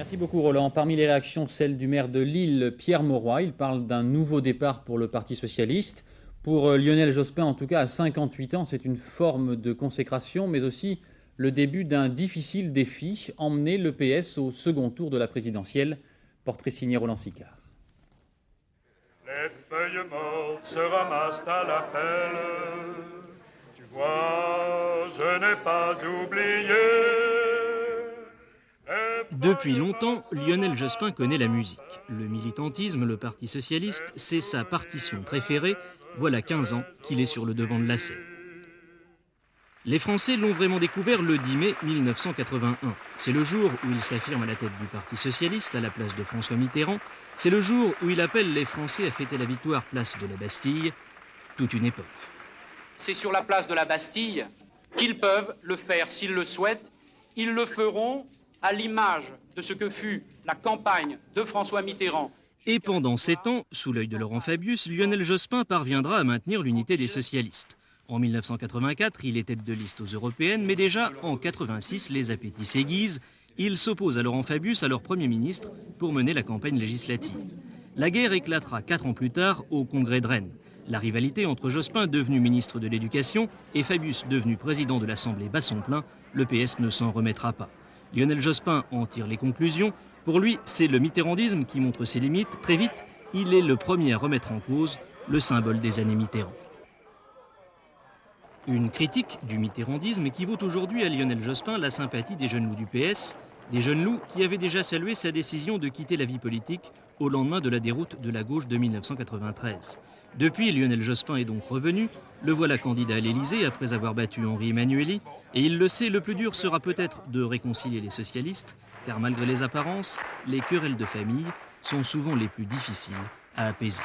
Merci beaucoup Roland. Parmi les réactions, celle du maire de Lille, Pierre Mauroy. Il parle d'un nouveau départ pour le Parti socialiste. Pour Lionel Jospin, en tout cas à 58 ans, c'est une forme de consécration, mais aussi le début d'un difficile défi, emmener le PS au second tour de la présidentielle. Portrait signé Roland Sicard. Les feuilles mortes se ramassent à la pelle. Tu vois, je n'ai pas oublié. Depuis longtemps, Lionel Jospin connaît la musique. Le militantisme, le Parti socialiste, c'est sa partition préférée. Voilà 15 ans qu'il est sur le devant de la scène. Les Français l'ont vraiment découvert le 10 mai 1981. C'est le jour où il s'affirme à la tête du Parti socialiste à la place de François Mitterrand. C'est le jour où il appelle les Français à fêter la victoire place de la Bastille. Toute une époque. C'est sur la place de la Bastille qu'ils peuvent le faire s'ils le souhaitent. Ils le feront à l'image de ce que fut la campagne de François Mitterrand. Et pendant 7 ans, sous l'œil de Laurent Fabius, Lionel Jospin parviendra à maintenir l'unité des socialistes. En 1984, il est tête de liste aux européennes, mais déjà en 86, les appétits s'aiguisent. Il s'oppose à Laurent Fabius, alors Premier ministre, pour mener la campagne législative. La guerre éclatera 4 ans plus tard au Congrès de Rennes. La rivalité entre Jospin, devenu ministre de l'Éducation, et Fabius, devenu président de l'Assemblée Bassomplein, le PS ne s'en remettra pas. Lionel Jospin en tire les conclusions. Pour lui, c'est le mitterrandisme qui montre ses limites. Très vite, il est le premier à remettre en cause le symbole des années Mitterrand. Une critique du mitterrandisme qui vaut aujourd'hui à Lionel Jospin la sympathie des jeunes loups du PS, des jeunes loups qui avaient déjà salué sa décision de quitter la vie politique au lendemain de la déroute de la gauche de 1993. Depuis, Lionel Jospin est donc revenu, le voilà candidat à l'Élysée après avoir battu Henri Emmanuelli, et il le sait, le plus dur sera peut-être de réconcilier les socialistes, car malgré les apparences, les querelles de famille sont souvent les plus difficiles à apaiser.